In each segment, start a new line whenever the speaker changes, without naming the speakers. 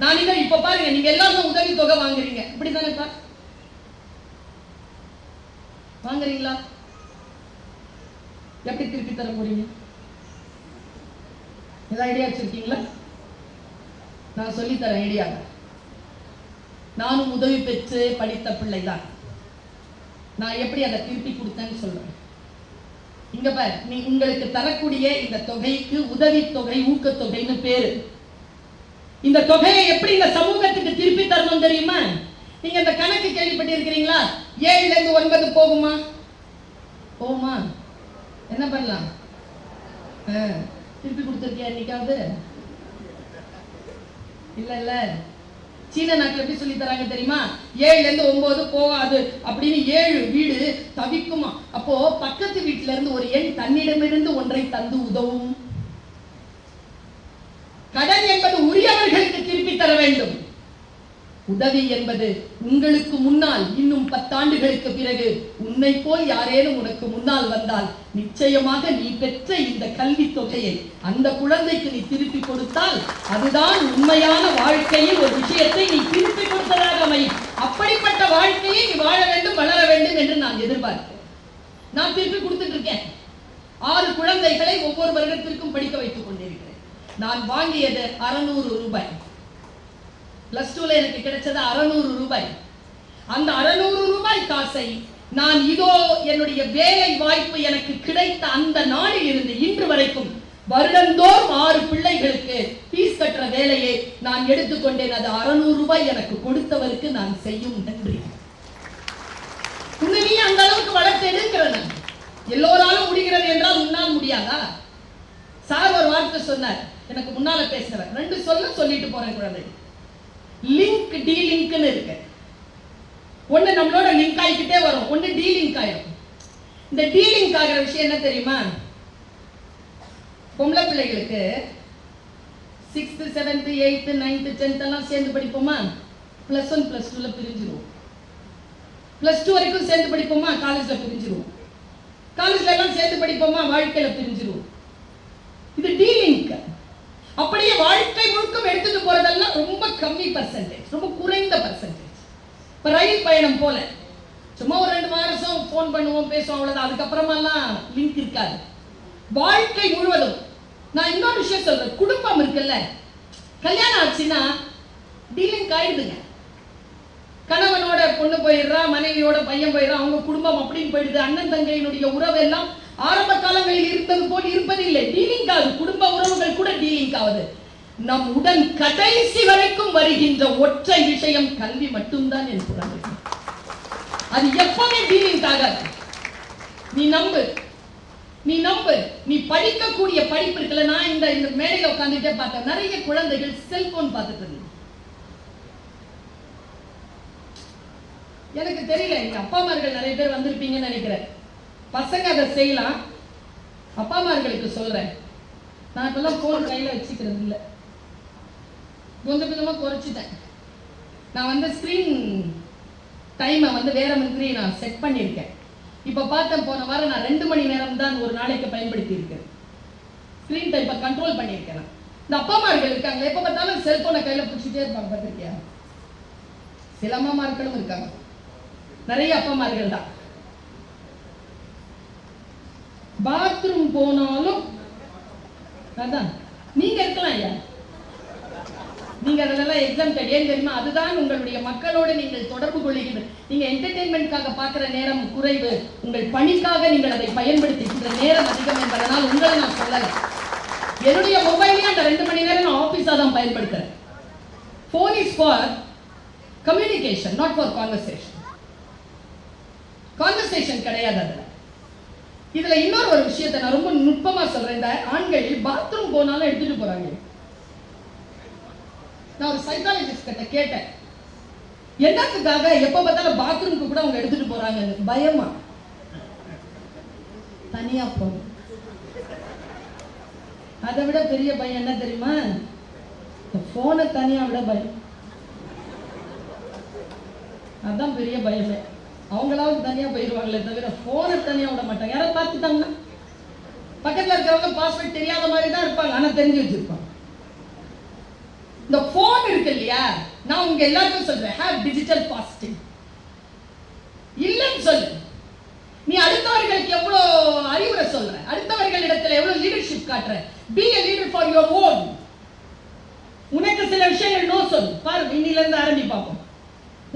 நான் இப்ப பாருங்க, நீங்க எல்லாரும் உதவி தொகை வாங்குறீங்க, இப்படிதானேப்பா வாங்குறீங்களா? எப்படி திருப்பி தர போறீங்க? ஏதாவது ஐடியா வச்சிருக்கீங்களா? நான் சொல்லித்தரேன் ஐடியா. நானும் உதவி பெற்று படித்த பிள்ளைதான். நான் எப்படி அதை திருப்பி கொடுத்தேன்னு சொல்றேன். இங்க பாரு, நீ உங்களுக்கு தரக்கூடிய இந்த தொகைக்கு உதவி தொகை, ஊக்கத்தொகைன்னு பேரு. இந்த தொகையை எப்படி இந்த சமூகத்துக்கு திருப்பி தரணும் தெரியுமா? நீங்க இந்த கணக்கு கேள்விப்பட்டு இருக்கிறீங்களா? 7ல இருந்து 9 போகுமா? போகுமா? என்ன பண்ணலாம்? திருப்பி கொடுத்துருக்கியா என்னைக்காவது? இல்ல. சீன நாட்டில் எப்படி சொல்லி தராங்க தெரியுமா? 7ல இருந்து 9 போகாது அப்படின்னு 7 வீடு தவிக்குமா. அப்போ பக்கத்து வீட்டுல இருந்து ஒரு எண் தன்னிடமிருந்து ஒன்றை தந்து உதவும். கடன் என்பது உரியவர்களுக்கு திருப்பி தர வேண்டும். உதவி என்பது உங்களுக்கு முன்னால் இன்னும் 10 ஆண்டுகளுக்கு பிறகு உன்னை போல் யாரேனும் உனக்கு முன்னால் வந்தால் நிச்சயமாக நீ பெற்ற இந்த கல்வி தொகையை அந்த குழந்தைக்கு நீ திருப்பி கொடுத்தால் அதுதான் உண்மையான வாழ்க்கையில் ஒரு விஷயத்தை நீ திருப்பி கொடுத்ததாக அமையும். அப்படிப்பட்ட வாழ்க்கையை நீ வாழ வேண்டும், வளர வேண்டும் என்று நான் எதிர்பார்க்கிறேன். நான் திருப்பி கொடுத்துட்டு இருக்கேன். 6 குழந்தைகளை ஒவ்வொரு வருடத்திற்கும் படிக்க வைத்துக் கொண்டிருக்கிறேன். நான் வாங்கியது 600 ரூபாய். +2ல எனக்கு கிடைச்சது 600 ரூபாய். அந்த 600 ரூபாய் காசை நான் இதோ என்னுடைய வேலை வாய்ப்பு எனக்கு கிடைத்த அந்த நாளில் இருந்து இன்று வரைக்கும் வருடந்தோறும் 6 பிள்ளைகளுக்கு ஃபீஸ் கட்டுற வேலையை நான் எடுத்துக்கொண்டேன். அது 600 ரூபாய் எனக்கு கொடுத்தவருக்கு நான் செய்யும் நன்றி. உன்னை நீ அந்த அளவுக்கு வளர்த்தெடுக்கிறேன். எல்லோராலும் முடிகிறது என்றால் உன்னால் முடியாதா? சார் ஒரு வார்த்தை சொன்னார், எனக்கு முன்னால பேசுறவர் 2 சொல்லிட்டு போறேன். குழந்தை லிங்க் டீலிங்க்னு இருக்கு. ஒண்ணு நம்மளோட லிங்க் ஆகிக்கிட்டே வரும், ஒண்ணு டீலிங்க் ஆயிடும். இந்த டீலிங்க் ஆகிற விஷயம் என்ன தெரியுமா? பொம்பளை பிள்ளைகளுக்கு 6th 7th 8th 9th 10th எல்லாம் சேர்ந்து படிப்போமா? +1 +2ல பிரிஞ்சிருவோம். +2 வரைக்கும் சேர்ந்து படிப்போமா? காலேஜ்ல பிரிஞ்சிருவோம். காலேஜ்ல எல்லாம் சேர்ந்து படிப்போமா? வாழ்க்கையில பிரிஞ்சிருவோம். இது டீலிங்க். அப்படியே வாழ்க்கை முழுக்க எடுத்துட்டு போறதெல்லாம் ரொம்ப கம்மி %, ரொம்ப குறைந்த %. இப்ப ரயில் பயணம் போல சும்மா ஒரு 2 மாசம் போன் பண்ணுவோம், பேசுவோம், அவ்வளவுதான். அதுக்கப்புறமெல்லாம் லிங்க் இருக்காது. வாழ்க்கை முழுவதும். நான் இன்னொரு விஷயம் சொல்றேன், குடும்பம் இருக்குல்ல, கல்யாணம் ஆச்சுன்னா டீலிங்க் ஆயிடுதுங்க. கணவனோட பொண்ணு போயிடுறா, மனைவியோட பையன் போயிடுறா, அவங்க குடும்பம் அப்படின்னு போயிடுது. அண்ணன் தங்கையினுடைய உறவு எல்லாம் ஆரம்ப காலங்களில் இருந்தது போல் இருப்பதில்லை. டீலிங்க் ஆகுது. குடும்ப உறவுகள் கூட டீலிங்க் ஆகுது. நம் உடன் கடைசி வரைக்கும் வருகின்ற ஒற்றை விஷயம் கல்வி மட்டும்தான் என் குழந்தை. அது எப்பவுமே டீலிங்க் ஆகாது. நீ நம்பு. நீ படிக்கக்கூடிய படிப்பு இருக்குல்ல. நான் இந்த மேடையில உட்கார்ந்துட்டே பார்த்தேன், நிறைய குழந்தைகள் செல்போன் பார்த்துட்டு இருந்தது. எனக்கு தெரியல, எங்க அப்பா அம்மார்கள் நிறைய பேர் வந்திருப்பீங்கன்னு நினைக்கிறேன். பசங்க அதை செய்யலாம். அப்பா அம்மார்களுக்கு சொல்றேன், நான் இப்பெல்லாம் போன் கையில வச்சுக்கிறது இல்லை. கொஞ்சமா குறைச்சிட்டேன். நான் ஸ்கிரீன் டைமை வேற மாதிரி நான் செட் பண்ணியிருக்கேன். இப்ப பார்த்தேன், போன வாரம் நான் 2 மணி நேரம் தான் ஒரு நாளைக்கு பயன்படுத்தி இருக்கேன். ஸ்கிரீன் டைமை கண்ட்ரோல் பண்ணியிருக்கேன். இந்த அப்பா அம்மார்கள் இருக்காங்க, எப்ப பார்த்தாலும் செல்போனை கையில பிடிச்சிட்டே இருப்பாங்க. பார்த்திருக்கியா? சில அம்மாமார்களும் இருக்காங்க, நிறைய அப்பா அம்மார்கள் தான். பாத்ரூம் போனாலும் அதான் நீங்க இருக்கலாம் ஐயா, நீங்க அதெல்லாம் எக்ஸாம்டட். ஏன் தெரியுமா? அதுதான் உங்களுடைய மக்களோடு நீங்கள் தொடர்பு கொள்ளுகின்ற. நீங்க என்டர்டெயின்மெண்ட்காக பார்க்கிற நேரம் குறைவு, உங்கள் பணிக்காக நீங்கள் அதை பயன்படுத்துகின்ற நேரம் அதிகம் என்பதனால் உங்களை நான் சொல்லல. என்னுடைய மொபைலே அந்த 2 மணி நேரம் நான் ஆபீஸா தான் பயன்படுத்துறேன். Phone is for communication, not for conversation. Conversation கிடையாது அதுல. இதுல இன்னொரு விஷயத்தை நான் ரொம்ப நுட்பமா சொல்றேன். இந்த ஆண்கள் பாத்ரூம் போனாலும் எடுத்துட்டு போறாங்க. நான் ஒரு சைக்காலஜிஸ்ட் கிட்ட கேட்டேன், என்னத்துக்காக எப்ப பார்த்தாலும் பாத்ரூம்க்கு கூட அவங்க எடுத்துட்டு போறாங்க? பயமா? தனியா போகும். அதை விட பெரிய பயம் என்ன தெரியுமா? போனை தனியா விட பயம். அதான் பெரிய பயமே. அவங்களாவது தனியா போயிடுவாங்களே தவிர போனை தனியா விட மாட்டாங்க. யாராவது பார்த்துட்டாங்கன்னா பக்கத்துல இருக்கிறவங்க பாஸ்வேர்ட் தெரியாத மாதிரி தான் இருப்பாங்க, ஆனா தெரிஞ்சு வச்சிருப்பாங்க. இந்த போன் போன் இருக்கு இல்லையா, நான் உங்க எல்லாருக்கும் சொல்றேன், ஹேவ் டிஜிட்டல் ஃபாஸ்டிங். இல்லன்னு சொல்லு. நீ அடுத்தவர்களுக்கு எவ்வளவு அறிவுரை சொல்ற, அடுத்தவர்களிடத்துல எவ்வளவு லீடர்ஷிப் காட்டுற. Be a leader for your own. உனக்கு சில விஷயங்கள் நோ சொல்லு. பாரு, இன்னில இருந்து ஆரம்பி பாப்போம்.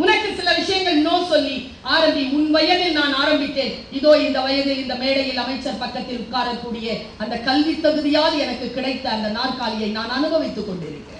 உனக்கு சில விஷயங்கள் நோ சொல்லி ஆரம்பி. உன் வயதில் நான் ஆரம்பித்தேன், இதோ இந்த வயதில் இந்த மேடையில் அமைச்சர் பக்கத்தில் உட்காரக்கூடிய அந்த கல்வி தகுதியால் எனக்கு கிடைத்த அந்த நாற்காலியை நான் அனுபவித்துக் கொண்டிருக்கிறேன்.